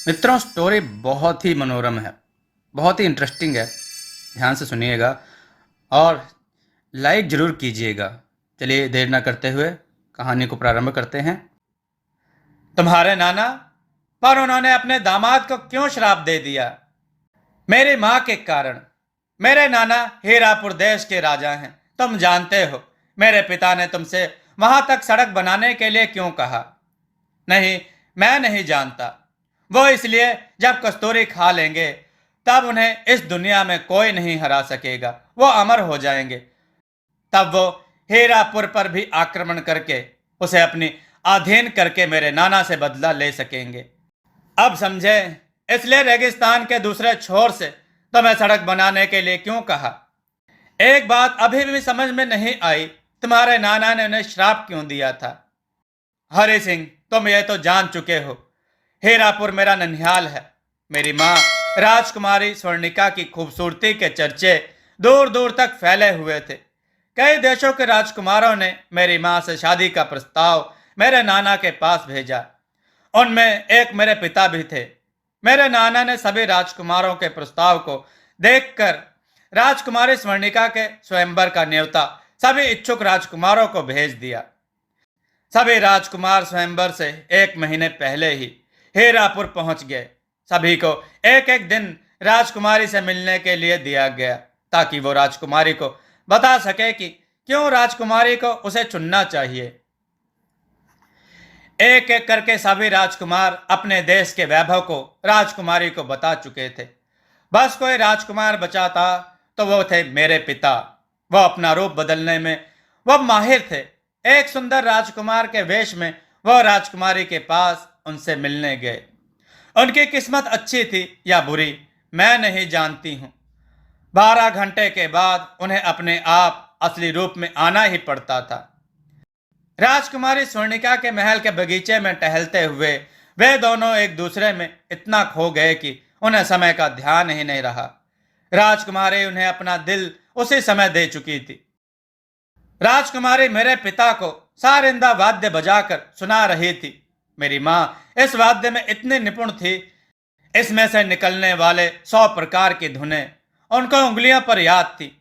मित्रों, स्टोरी बहुत ही मनोरम है, बहुत ही इंटरेस्टिंग है। ध्यान से सुनिएगा और लाइक ज़रूर कीजिएगा। चलिए देर ना करते हुए कहानी को प्रारंभ करते हैं। तुम्हारे नाना, पर उन्होंने अपने दामाद को क्यों श्राप दे दिया? मेरी माँ के कारण। मेरे नाना हीरापुर देश के राजा हैं। तुम जानते हो मेरे पिता ने तुमसे वहां तक सड़क बनाने के लिए क्यों कहा? नहीं, मैं नहीं जानता। वो इसलिए जब कस्तूरी खा लेंगे तब उन्हें इस दुनिया में कोई नहीं हरा सकेगा। वो अमर हो जाएंगे। तब वो हीरापुर पर भी आक्रमण करके उसे अपनी अधीन करके मेरे नाना से बदला ले सकेंगे। अब समझे? इसलिए रेगिस्तान के दूसरे छोर से तुम्हें सड़क बनाने के लिए क्यों कहा? एक बात अभी भी समझ में नहीं आई, तुम्हारे नाना ने उन्हें श्राप क्यों दिया था? हरि सिंह, तुम ये तो जान चुके हो। हीरापुर मेरा ननिहाल है। मेरी माँ राजकुमारी स्वर्णिका की खूबसूरती के चर्चे दूर दूर तक फैले हुए थे। कई देशों के राजकुमारों ने मेरी माँ से शादी का प्रस्ताव मेरे नाना के पास भेजा। उनमें एक मेरे पिता भी थे। मेरे नाना ने सभी राजकुमारों के प्रस्ताव को देखकर राजकुमारी स्वर्णिका के स्वयंवर का न्योता सभी इच्छुक राजकुमारों को भेज दिया। सभी राजकुमार स्वयंवर से एक महीने पहले ही हीरापुर पहुंच गए। सभी को एक एक दिन राजकुमारी से मिलने के लिए दिया गया ताकि वो राजकुमारी को बता सके कि क्यों राजकुमारी को उसे चुनना चाहिए। एक एक करके सभी राजकुमार अपने देश के वैभव को राजकुमारी को बता चुके थे। बस कोई राजकुमार बचा था तो वो थे मेरे पिता। वो अपना रूप बदलने में वह माहिर थे। एक सुंदर राजकुमार के वेश में वह राजकुमारी के पास उनसे मिलने गए। उनकी किस्मत अच्छी थी या बुरी मैं नहीं जानती हूँ। 12 घंटे के बाद उन्हें अपने आप असली रूप में आना ही पड़ता था। राजकुमारी स्वर्णिका के महल के बगीचे में टहलते हुए वे दोनों एक दूसरे में इतना खो गए कि उन्हें समय का ध्यान ही नहीं रहा। राजकुमारी उन्हें अपना दिल उसी समय दे चुकी थी। राजकुमारी मेरे पिता को सारिंदा वाद्य बजाकर सुना रही थी। मेरी माँ इस वाद्य में इतनी निपुण थी, इसमें से निकलने वाले 100 प्रकार की धुनें उनको उंगलियों पर याद थी।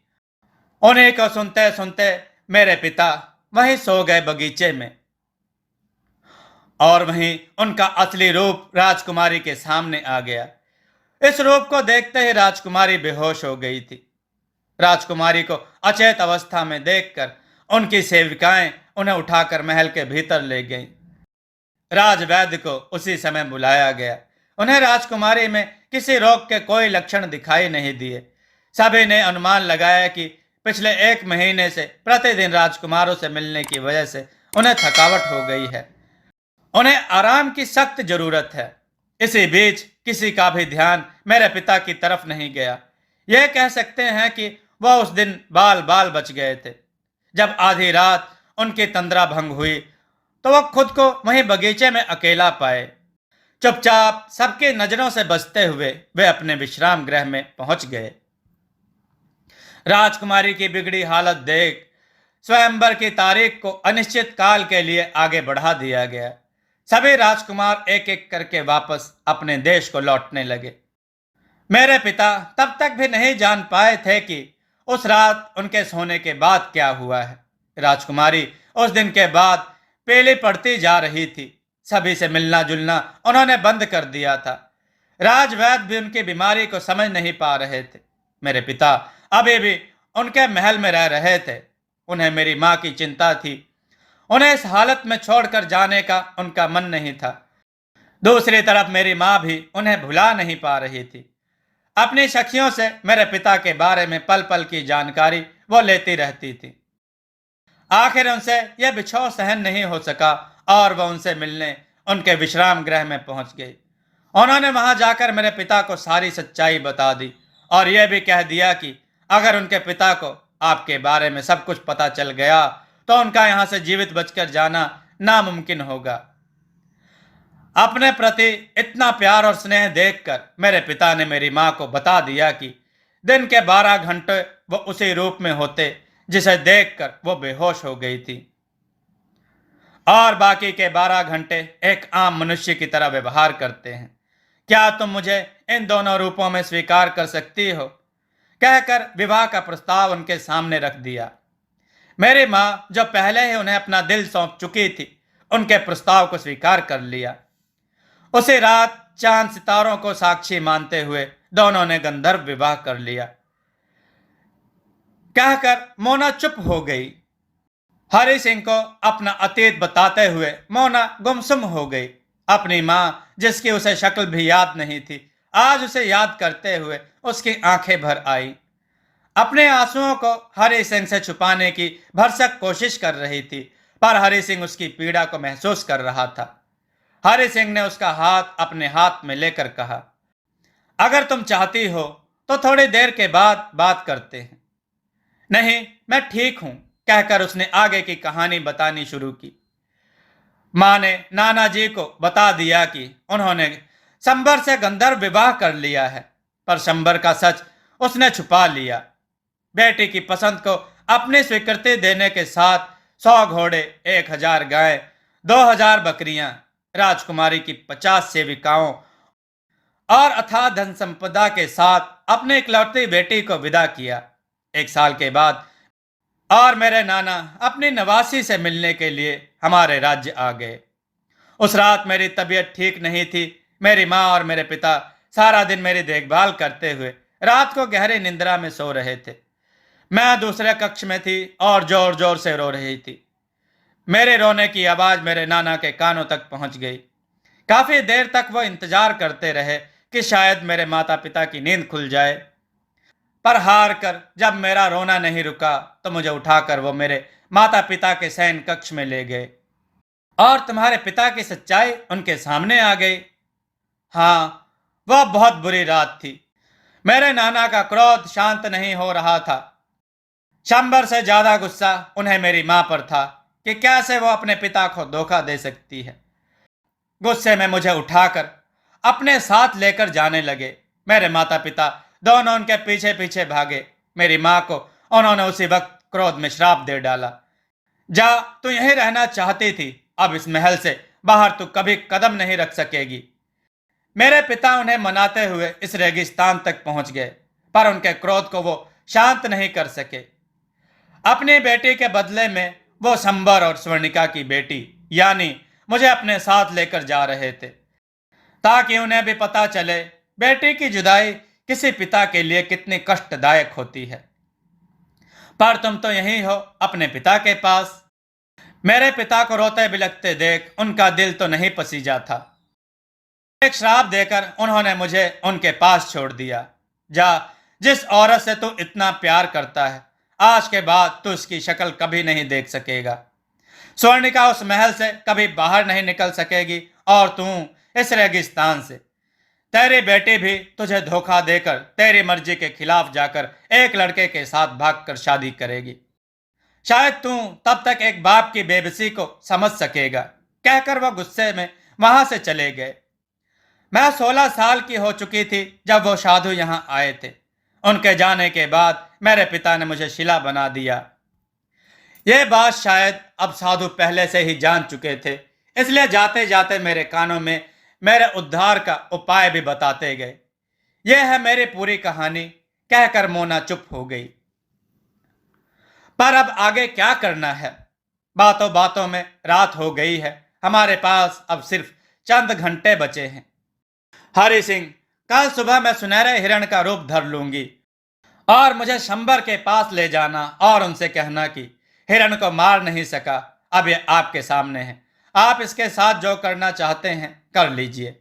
उन्हीं को सुनते सुनते मेरे पिता वहीं सो गए बगीचे में। और वहीं उनका असली रूप राजकुमारी के सामने आ गया। इस रूप को देखते ही राजकुमारी बेहोश हो गई थी। राजकुमारी को अचेत अवस्था में देखकर उनकी सेविकाएं उन्हें उठाकर महल के भीतर ले गईं। राजवैद्य को उसी समय बुलाया गया। उन्हें राजकुमारी में किसी रोग के कोई लक्षण दिखाई नहीं दिए। सभी ने अनुमान लगाया कि पिछले 1 महीने से प्रतिदिन राजकुमारों से मिलने की वजह से उन्हें थकावट हो गई है। उन्हें आराम की सख्त जरूरत है। इसी बीच किसी का भी ध्यान मेरे पिता की तरफ नहीं गया। यह कह सकते हैं कि वह उस दिन बाल बाल बच गए थे। जब आधी रात उनकी तंद्रा भंग हुई तो वह खुद को वहीं बगीचे में अकेला पाए। चुपचाप सबकी नजरों से बचते हुए वे अपने विश्राम गृह में पहुंच गए। राजकुमारी की बिगड़ी हालत देख स्वयंवर की तारीख को अनिश्चित काल के लिए आगे बढ़ा दिया गया। सभी राजकुमार एक एक करके वापस अपने देश को लौटने लगे। मेरे पिता तब तक भी नहीं जान पाए थे कि उस रात उनके सोने के बाद क्या हुआ है। राजकुमारी उस दिन के बाद पीली पड़ती जा रही थी। सभी से मिलना जुलना उन्होंने बंद कर दिया था। राजवैद्य भी उनकी बीमारी को समझ नहीं पा रहे थे। मेरे पिता अभी भी उनके महल में रह रहे थे। उन्हें मेरी माँ की चिंता थी। उन्हें इस हालत में छोड़कर जाने का उनका मन नहीं था। दूसरी तरफ मेरी माँ भी उन्हें भुला नहीं पा रही थी। अपनी सखियों से मेरे पिता के बारे में पल पल की जानकारी वो लेती रहती थी। आखिर उनसे यह बिछोह सहन नहीं हो सका और वह उनसे मिलने उनके विश्राम गृह में पहुंच गई। उन्होंने वहां जाकर मेरे पिता को सारी सच्चाई बता दी और यह भी कह दिया कि अगर उनके पिता को आपके बारे में सब कुछ पता चल गया तो उनका यहां से जीवित बचकर जाना नामुमकिन होगा। अपने प्रति इतना प्यार और स्नेह देखकर मेरे पिता ने मेरी माँ को बता दिया कि दिन के 12 घंटे वो उसी रूप में होते जिसे देखकर वो बेहोश हो गई थी और बाकी के 12 घंटे एक आम मनुष्य की तरह व्यवहार करते हैं। क्या तुम मुझे इन दोनों रूपों में स्वीकार कर सकती हो? कहकर विवाह का प्रस्ताव उनके सामने रख दिया। मेरी माँ, जो पहले ही उन्हें अपना दिल सौंप चुकी थी, उनके प्रस्ताव को स्वीकार कर लिया। उसी रात चांद सितारों को साक्षी मानते हुए दोनों ने गंधर्व विवाह कर लिया। कहकर मोना चुप हो गई। हरि सिंह को अपना अतीत बताते हुए मोना गुमसुम हो गई। अपनी माँ, जिसकी उसे शक्ल भी याद नहीं थी, आज उसे याद करते हुए उसकी आंखें भर आई। अपने आंसुओं को हरि सिंह से छुपाने की भरसक कोशिश कर रही थी, पर हरि सिंह उसकी पीड़ा को महसूस कर रहा था। हरि सिंह ने उसका हाथ अपने हाथ में लेकर कहा, अगर तुम चाहती हो तो थोड़ी देर के बाद बात करते हैं। नहीं, मैं ठीक हूं, कहकर उसने आगे की कहानी बतानी शुरू की। माँ ने नाना जी को बता दिया कि उन्होंने शंबर से गंधर्व विवाह कर लिया है, पर शंबर का सच उसने छुपा लिया। बेटी की पसंद को अपनी स्वीकृति देने के साथ 100 घोड़े, 1000 गाय, 2000 बकरियां, राजकुमारी की 50 सेविकाओं और अथाह धन संपदा के साथ अपने इकलौती बेटी को विदा किया। 1 साल के बाद और मेरे नाना अपनी नवासी से मिलने के लिए हमारे राज्य आ गए। उस रात मेरी तबीयत ठीक नहीं थी। मेरी माँ और मेरे पिता सारा दिन मेरी देखभाल करते हुए रात को गहरी निंद्रा में सो रहे थे। मैं दूसरे कक्ष में थी और जोर जोर से रो रही थी। मेरे रोने की आवाज मेरे नाना के कानों तक पहुंच गई। काफी देर तक वो इंतजार करते रहे कि शायद मेरे माता पिता की नींद खुल जाए, पर हार कर जब मेरा रोना नहीं रुका तो मुझे उठाकर वो मेरे माता पिता के शयन कक्ष में ले गए और तुम्हारे पिता की सच्चाई उनके सामने आ गई। हाँ, वह बहुत बुरी रात थी। मेरे नाना का क्रोध शांत नहीं हो रहा था। शंबर से ज्यादा गुस्सा उन्हें मेरी मां पर था कि कैसे वो अपने पिता को धोखा दे सकती है। गुस्से में मुझे उठाकर अपने साथ लेकर जाने लगे। मेरे माता पिता दोनों उनके पीछे पीछे भागे। मेरी मां को उन्होंने उसी वक्त क्रोध में श्राप दे डाला, जा, तू यहीं रहना चाहती थी, अब इस महल से बाहर तू कभी कदम नहीं रख सकेगी। मेरे पिता उन्हें मनाते हुए इस रेगिस्तान तक पहुंच गए, पर उनके क्रोध को वो शांत नहीं कर सके। अपनी बेटी के बदले में वो शंबर और स्वर्णिका की बेटी यानी मुझे अपने साथ लेकर जा रहे थे, ताकि उन्हें भी पता चले बेटी की जुदाई किसी पिता के लिए कितनी कष्टदायक होती है। पर तुम तो यहीं हो अपने पिता के पास। मेरे पिता को रोते बिलखते देख उनका दिल तो नहीं पसीजा था। एक श्राप देकर उन्होंने मुझे उनके पास छोड़ दिया। जा, जिस औरत से तू इतना प्यार करता है, आज के बाद तू उसकी शक्ल कभी नहीं देख सकेगा। स्वर्णिका उस महल से कभी बाहर नहीं निकल सकेगी और तू इस रेगिस्तान से। तेरी बेटी भी तुझे धोखा देकर तेरी मर्जी के खिलाफ जाकर एक लड़के के साथ भागकर शादी करेगी। शायद तू तब तक एक बाप की बेबसी को समझ सकेगा। कहकर वह गुस्से में वहां से चले गए। मैं 16 साल की हो चुकी थी जब वो साधु यहां आए थे। उनके जाने के बाद मेरे पिता ने मुझे शिला बना दिया। यह बात शायद अब साधु पहले से ही जान चुके थे, इसलिए जाते जाते मेरे कानों में मेरे उद्धार का उपाय भी बताते गए। यह है मेरी पूरी कहानी। कहकर मोना चुप हो गई। पर अब आगे क्या करना है? बातों बातों में रात हो गई है। हमारे पास अब सिर्फ चंद घंटे बचे हैं। हरि सिंह, कल सुबह मैं सुनहरे हिरण का रूप धर लूंगी और मुझे शंबर के पास ले जाना और उनसे कहना कि हिरण को मार नहीं सका, अब ये आपके सामने है। आप इसके साथ जो करना चाहते हैं कर लीजिए।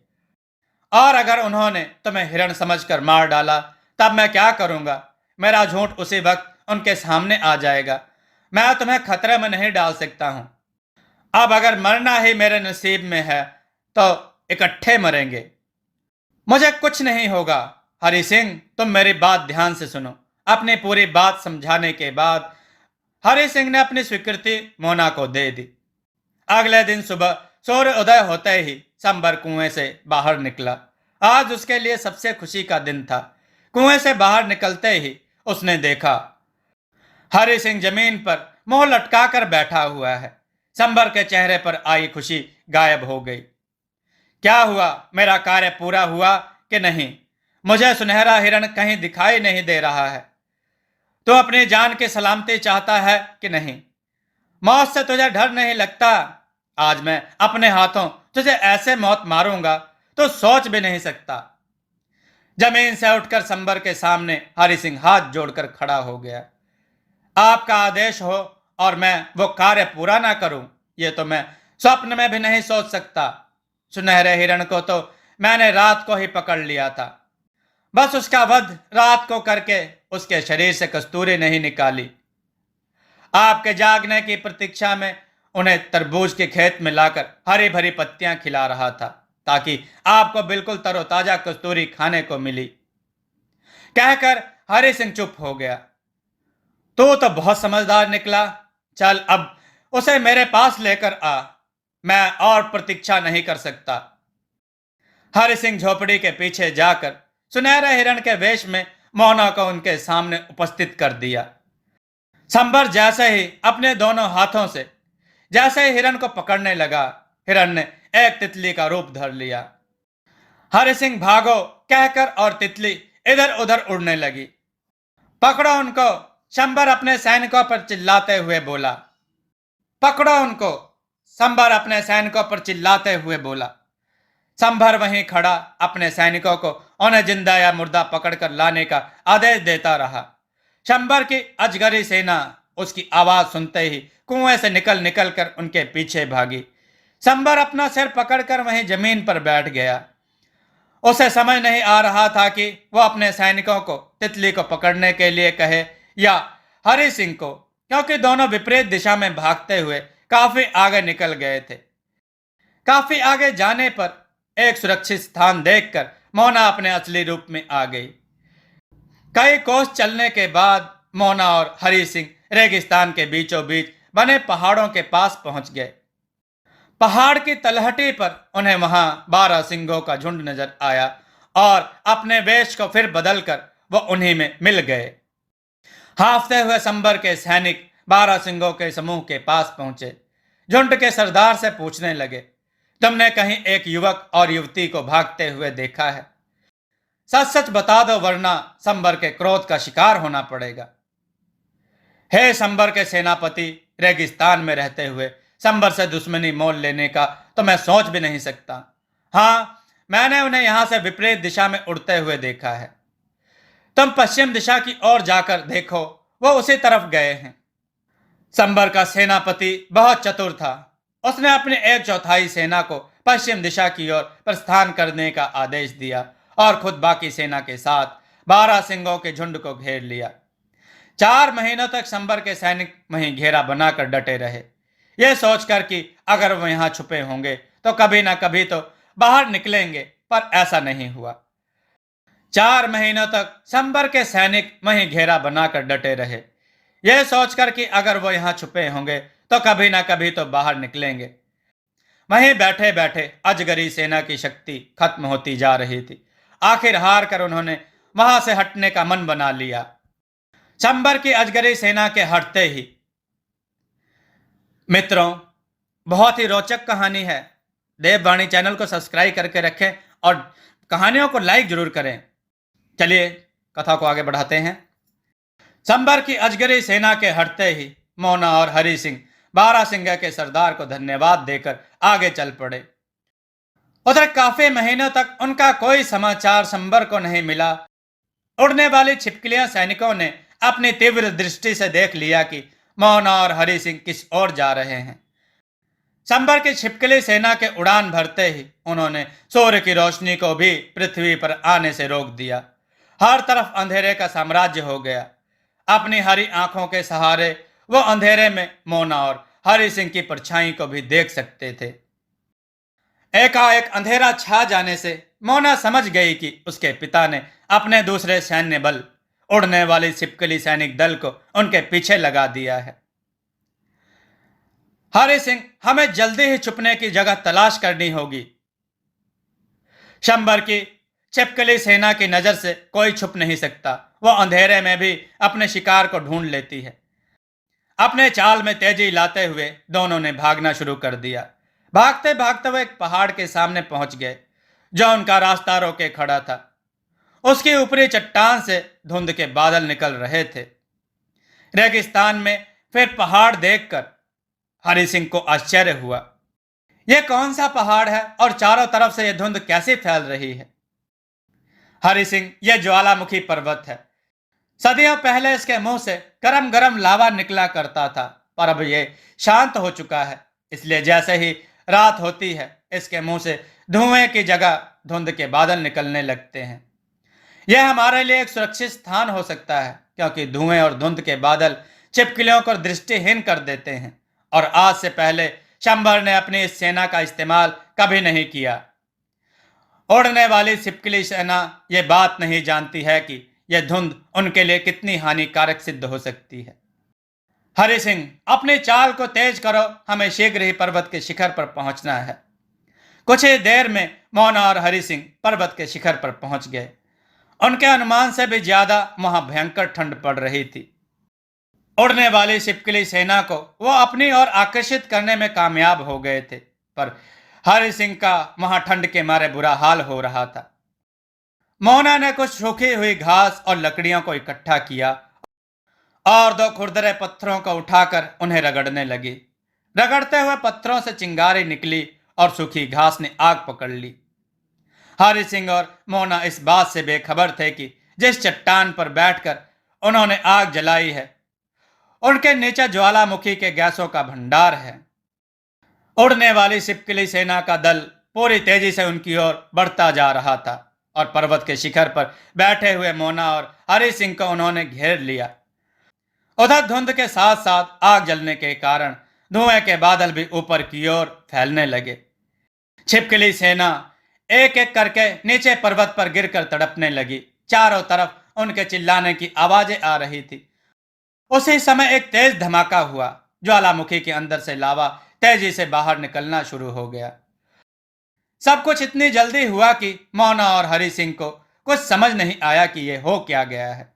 और अगर उन्होंने तुम्हें हिरण समझकर मार डाला तब मैं क्या करूंगा? मेरा झूठ उसी वक्त उनके सामने आ जाएगा। मैं तुम्हें खतरे में नहीं डाल सकता हूं। अब अगर मरना ही मेरे नसीब में है तो इकट्ठे मरेंगे। मुझे कुछ नहीं होगा। हरि सिंह, तुम मेरी बात ध्यान से सुनो। अपनी पूरी बात समझाने के बाद हरि सिंह ने अपनी स्वीकृति मोना को दे दी। अगले दिन सुबह सूर्य उदय होते ही शंबर कुएं से बाहर निकला। आज उसके लिए सबसे खुशी का दिन था। कुएं से बाहर निकलते ही उसने देखा हरि सिंह जमीन पर मुंह लटकाकर बैठा हुआ है। शंबर के चेहरे पर आई खुशी गायब हो गई। क्या हुआ, मेरा कार्य पूरा हुआ कि नहीं? मुझे सुनहरा हिरण कहीं दिखाई नहीं दे रहा है। तू अपनी जान की सलामती चाहता है कि नहीं? मौत से तुझे डर नहीं लगता? आज मैं अपने हाथों तुझे ऐसे मौत मारूंगा तो सोच भी नहीं सकता। जमीन से उठकर संबर के सामने हरि सिंह हाथ जोड़कर खड़ा हो गया। आपका आदेश हो और मैं वो कार्य पूरा ना करूं, ये तो मैं स्वप्न में भी नहीं सोच सकता। सुनहरे हिरण को तो मैंने रात को ही पकड़ लिया था। बस उसका वध रात को करके उसके शरीर से कस्तूरी नहीं निकाली। आपके जागने की प्रतीक्षा में उन्हें तरबूज के खेत में लाकर हरी भरी पत्तियां खिला रहा था, ताकि आपको बिल्कुल तरोताजा कस्तूरी खाने को मिली। कहकर हरि सिंह चुप हो गया। तो बहुत समझदार निकला। चल अब उसे मेरे पास लेकर आ, मैं और प्रतीक्षा नहीं कर सकता। हरि सिंह झोपड़ी के पीछे जाकर सुनहरे हिरण के वेश में मोहना को उनके सामने उपस्थित कर दिया। संबर जैसे ही अपने दोनों हाथों से जैसे ही हिरण को पकड़ने लगा, हिरण ने एक तितली का रूप धर लिया। हरि सिंह भागो कहकर और तितली इधर उधर उड़ने लगी। पकड़ो उनको, शंबर अपने सैनिकों पर चिल्लाते हुए बोला। पकड़ो उनको, संबर अपने सैनिकों पर चिल्लाते हुए बोला। संभर वहीं खड़ा अपने सैनिकों को उन्हें जिंदा या मुर्दा पकड़कर लाने का आदेश देता रहा। शंबर की अजगरी सेना उसकी आवाज सुनते ही कुएं से निकल निकल कर उनके पीछे भागी। संबर अपना सिर पकड़कर वहीं जमीन पर बैठ गया। उसे समझ नहीं आ रहा था कि वो अपने सैनिकों को तितली को पकड़ने के लिए कहे या हरि सिंह को, क्योंकि दोनों विपरीत दिशा में भागते हुए काफी आगे निकल गए थे। काफी आगे जाने पर एक सुरक्षित स्थान देखकर मोना अपने असली रूप में आ गई। कई कोस चलने के बाद मोना और हरि सिंह रेगिस्तान के बीचों बीच बने पहाड़ों के पास पहुंच गए। पहाड़ की तलहटी पर उन्हें वहां 12 सिंहों का झुंड नजर आया और अपने वेश को फिर बदलकर वो उन्हीं में मिल गए। हाफते हुए संबर के सैनिक 12 सिंहों के समूह के पास पहुंचे। झुंड के सरदार से पूछने लगे, तुमने कहीं एक युवक और युवती को भागते हुए देखा है? सच सच बता दो, वरना संबर के क्रोध का शिकार होना पड़ेगा। हे संबर के सेनापति, रेगिस्तान में रहते हुए संबर से दुश्मनी मोल लेने का तो मैं सोच भी नहीं सकता। हाँ, मैंने उन्हें यहां से विपरीत दिशा में उड़ते हुए देखा है। तुम पश्चिम दिशा की ओर जाकर देखो, वो उसी तरफ गए हैं। संबर का सेनापति बहुत चतुर था। उसने अपनी 1/4 सेना को पश्चिम दिशा की ओर प्रस्थान करने का आदेश दिया और खुद बाकी सेना के साथ 12 सिंहों के झुंड को घेर लिया। 4 महीनों तक संबर के सैनिक वहीं घेरा बनाकर डटे रहे, यह सोचकर कि अगर वो यहां छुपे होंगे तो कभी ना कभी तो बाहर निकलेंगे, पर ऐसा नहीं हुआ। 4 महीनों तक संबर के सैनिक वहीं घेरा बनाकर डटे रहे, यह सोचकर कि अगर वो यहां छुपे होंगे तो कभी ना कभी तो बाहर निकलेंगे। वहीं बैठे बैठे अजगरी सेना की शक्ति खत्म होती जा रही थी। आखिर हार कर उन्होंने वहां से हटने का मन बना लिया। संबर की अजगरी सेना के हटते ही, मित्रों, बहुत ही रोचक कहानी है। देववाणी चैनल को सब्सक्राइब करके रखें और कहानियों को लाइक जरूर करें। चलिए कथा को आगे बढ़ाते हैं। संबर की अजगरी सेना के हटते ही मोना और हरि सिंह 12 सिंह के सरदार को धन्यवाद देकर आगे चल पड़े। उधर काफी महीनों तक उनका कोई समाचार संबर को नहीं मिला। उड़ने वाली छिपकलियां सैनिकों ने अपनी तीव्र दृष्टि से देख लिया कि मोना और हरि सिंह किस ओर जा रहे हैं। संबर की छिपकली सेना के उड़ान भरते ही उन्होंने सूर्य की रोशनी को भी पृथ्वी पर आने से रोक दिया। हर तरफ अंधेरे का साम्राज्य हो गया। अपनी हरी आंखों के सहारे वो अंधेरे में मोना और हरि सिंह की परछाई को भी देख सकते थे। एकाएक अंधेरा छा जाने से मोना समझ गई कि उसके पिता ने अपने दूसरे सैन्य बल, उड़ने वाली छिपकली सैनिक दल को उनके पीछे लगा दिया है। हरि सिंह, हमें जल्दी ही छुपने की जगह तलाश करनी होगी। शंबर की छिपकली सेना की नजर से कोई छुप नहीं सकता। वो अंधेरे में भी अपने शिकार को ढूंढ लेती है। अपने चाल में तेजी लाते हुए दोनों ने भागना शुरू कर दिया। भागते भागते वो एक पहाड़ के सामने पहुंच गए जो उनका रास्ता रोके खड़ा था। उसके ऊपरी चट्टान से धुंध के बादल निकल रहे थे। रेगिस्तान में फिर पहाड़ देखकर हरि सिंह को आश्चर्य हुआ। यह कौन सा पहाड़ है और चारों तरफ से यह धुंध कैसे फैल रही है? हरि सिंह, यह ज्वालामुखी पर्वत है। सदियों पहले इसके मुंह से गरम गरम लावा निकला करता था, पर अब यह शांत हो चुका है। इसलिए जैसे ही रात होती है, इसके मुंह से धुएं की जगह धुंध के बादल निकलने लगते हैं। यह हमारे लिए एक सुरक्षित स्थान हो सकता है, क्योंकि धुएं और धुंध के बादल छिपकलियों को दृष्टिहीन कर देते हैं, और आज से पहले शंबर ने अपनी इस सेना का इस्तेमाल कभी नहीं किया। उड़ने वाली छिपकली सेना यह बात नहीं जानती है कि यह धुंध उनके लिए कितनी हानिकारक सिद्ध हो सकती है। हरि सिंह, अपनी चाल को तेज करो, हमें शीघ्र ही पर्वत के शिखर पर पहुंचना है। कुछ ही देर में मोना और हरि सिंह पर्वत के शिखर पर पहुंच गए। उनके अनुमान से भी ज्यादा वहां भयंकर ठंड पड़ रही थी। उड़ने वाली छिपकली सेना को वो अपनी ओर आकर्षित करने में कामयाब हो गए थे, पर हरि सिंह का वहां ठंड के मारे बुरा हाल हो रहा था। मोना ने कुछ सूखी हुई घास और लकड़ियों को इकट्ठा किया और दो खुरदरे पत्थरों को उठाकर उन्हें रगड़ने लगी। रगड़ते हुए पत्थरों से चिंगारी निकली और सूखी घास ने आग पकड़ ली। हरि सिंह और मोना इस बात से बेखबर थे कि जिस चट्टान पर बैठकर उन्होंने आग जलाई है, उनके नीचे ज्वालामुखी के गैसों का भंडार है। उड़ने वाली छिपकली सेना का दल पूरी तेजी से उनकी ओर बढ़ता जा रहा था, और पर्वत के शिखर पर बैठे हुए मोना और हरि सिंह को उन्होंने घेर लिया। उधर धुंध के साथ साथ आग जलने के कारण धुएं के बादल भी ऊपर की ओर फैलने लगे। छिपकली सेना एक एक करके नीचे पर्वत पर गिरकर तड़पने लगी। चारों तरफ उनके चिल्लाने की आवाजें आ रही थी। उसी समय एक तेज धमाका हुआ। ज्वालामुखी के अंदर से लावा तेजी से बाहर निकलना शुरू हो गया। सब कुछ इतनी जल्दी हुआ कि मोना और हरि सिंह को कुछ समझ नहीं आया कि यह हो क्या गया है।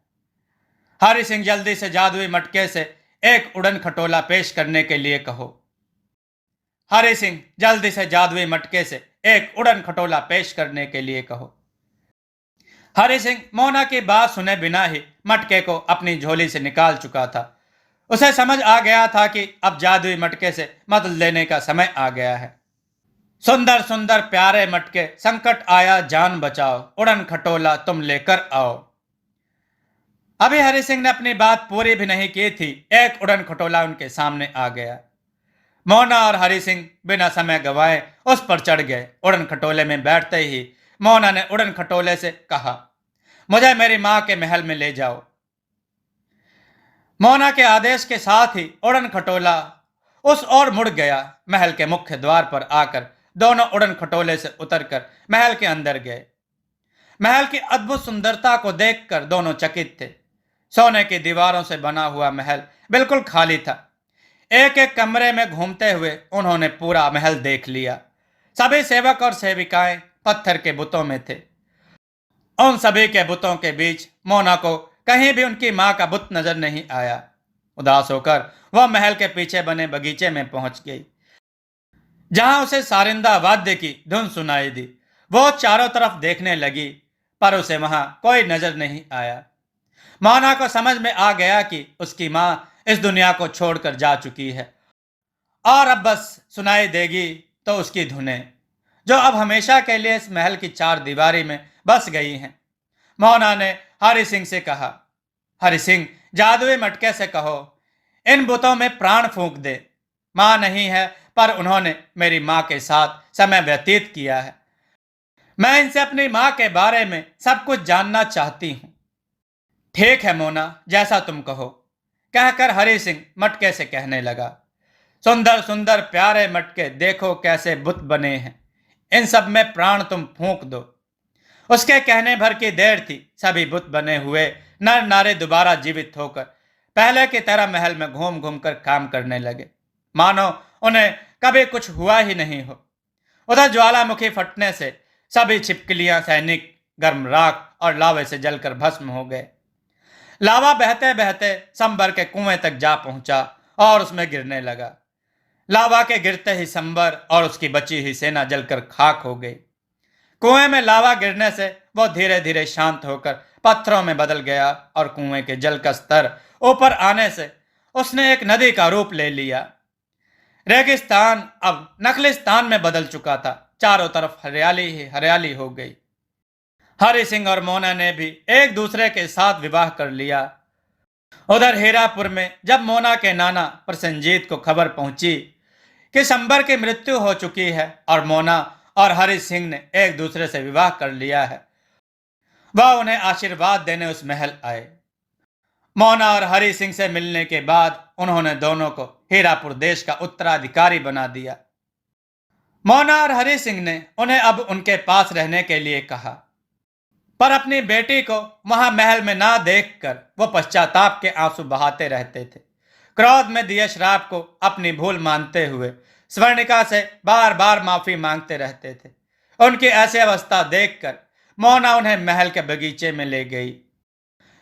हरि सिंह, जल्दी से जादुई मटके से एक उड़न खटोला पेश करने के लिए कहो। हरि सिंह, जल्दी से जादुई मटके से एक उड़न खटोला पेश करने के लिए कहो। हरि सिंह मोना की बात सुने बिना ही मटके को अपनी झोली से निकाल चुका था। उसे समझ आ गया था कि अब जादुई मटके से मदद लेने का समय आ गया है। सुंदर सुंदर प्यारे मटके, संकट आया जान बचाओ, उड़न खटोला तुम लेकर आओ। अभी हरि सिंह ने अपनी बात पूरी भी नहीं की थी, एक उड़न खटोला उनके सामने आ गया। मोना और हरि सिंह बिना समय गवाए उस पर चढ़ गए। उड़न खटोले में बैठते ही मोना ने उड़न खटोले से कहा, मुझे मेरी मां के महल में ले जाओ। मोना के आदेश के साथ ही उड़न खटोला उस ओर मुड़ गया। महल के मुख्य द्वार पर आकर दोनों उड़न खटोले से उतरकर महल के अंदर गए। महल की अद्भुत सुंदरता को देखकर दोनों चकित थे। सोने की दीवारों से बना हुआ महल बिल्कुल खाली था। एक एक कमरे में घूमते हुए उन्होंने पूरा महल देख लिया। सभी सेवक और सेविकाएं पत्थर के बुतों में थे। उन सभी के बुतों के बीच मोना को कहीं भी उनकी मां का बुत नजर नहीं आया। उदास होकर वह महल के पीछे बने बगीचे में पहुंच गई, जहां उसे सारिंदा वाद्य की धुन सुनाई दी। वो चारों तरफ देखने लगी, पर उसे वहां कोई नजर नहीं आया। मोना को समझ में आ गया कि उसकी मां इस दुनिया को छोड़कर जा चुकी है, और अब बस सुनाई देगी तो उसकी धुनें, जो अब हमेशा के लिए इस महल की चार दीवारी में बस गई हैं। मोना ने हरि सिंह से कहा, हरि सिंह, जादुई मटके से कहो इन बुतों में प्राण फूंक दे। मां नहीं है, पर उन्होंने मेरी मां के साथ समय व्यतीत किया है। मैं इनसे अपनी मां के बारे में सब कुछ जानना चाहती हूं। ठीक है मोना, जैसा तुम कहो, कहकर हरि सिंह मटके से कहने लगा। सुंदर सुंदर प्यारे मटके, देखो कैसे बुत बने हैं, इन सब में प्राण तुम फूंक दो। उसके कहने भर की देर थी। सभी बुत बने हुए नर नारे दोबारा जीवित होकर पहले की तरह महल में घूम घूम कर काम करने लगे, मानो उन्हें कभी कुछ हुआ ही नहीं हो। उधर ज्वालामुखी फटने से सभी छिपकलियां, सैनिक गर्म राख और लावे से जलकर भस्म हो गए। लावा बहते बहते संबर के कुएं तक जा पहुंचा और उसमें गिरने लगा। लावा के गिरते ही संबर और उसकी बची हुई सेना जलकर खाक हो गई। कुएं में लावा गिरने से वो धीरे धीरे शांत होकर पत्थरों में बदल गया और कुएं के जल का स्तर ऊपर आने से उसने एक नदी का रूप ले लिया। रेगिस्तान अब नखलिस्तान में बदल चुका था। चारों तरफ हरियाली ही हरियाली हो गई। हरि सिंह और मोना ने भी एक दूसरे के साथ विवाह कर लिया। उधर हीरापुर में जब मोना के नाना प्रसन्नजीत को खबर पहुंची कि संबर की मृत्यु हो चुकी है और मोना और हरि सिंह ने एक दूसरे से विवाह कर लिया है, वह उन्हें आशीर्वाद देने उस महल आए। मोना और हरि सिंह से मिलने के बाद उन्होंने दोनों को हीरापुर देश का उत्तराधिकारी बना दिया। मोना और हरि सिंह ने उन्हें अब उनके पास रहने के लिए कहा, पर अपनी बेटी को वहां महल में ना देखकर वो पश्चाताप के आंसू बहाते रहते थे। क्रोध में दिए श्राप को अपनी भूल मानते हुए स्वर्णिका से बार बार माफी मांगते रहते थे। उनकी ऐसी अवस्था देखकर मोना उन्हें महल के बगीचे में ले गई,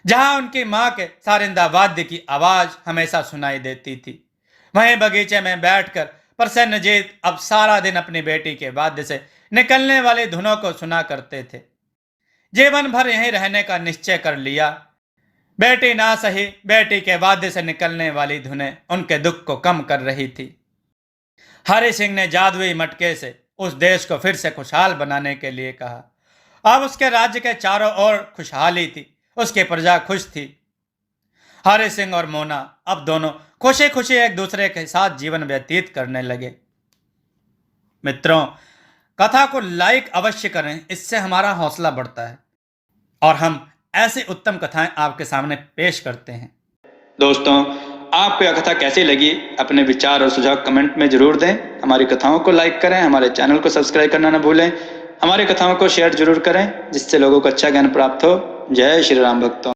जहां उनकी मां के सारिंदा वाद्य की आवाज हमेशा सुनाई देती थी। वहीं बगीचे में बैठकर प्रसन्नजीत अब सारा दिन अपनी बेटी के वाद्य से निकलने वाली धुनों को सुना करते थे। जीवन भर यहीं रहने का निश्चय कर लिया। बेटी ना सही, बेटी के वाद्य से निकलने वाली धुनें उनके दुख को कम कर रही थी। हरि सिंह ने जादुई मटके से उस देश को फिर से खुशहाल बनाने के लिए कहा। अब उसके राज्य के चारों ओर खुशहाली थी, उसकी प्रजा खुश थी। हरि सिंह और मोना अब दोनों खुशी खुशी एक दूसरे के साथ जीवन व्यतीत करने लगे। मित्रों, कथा को लाइक अवश्य करें, इससे हमारा हौसला बढ़ता है और हम ऐसी उत्तम कथाएं आपके सामने पेश करते हैं। दोस्तों, आपको यह कथा कैसी लगी अपने विचार और सुझाव कमेंट में जरूर दें। हमारी कथाओं को लाइक करें, हमारे चैनल को सब्सक्राइब करना न भूलें। हमारी कथाओं को शेयर जरूर करें जिससे लोगों को अच्छा ज्ञान प्राप्त हो। जय श्री राम भक्तों।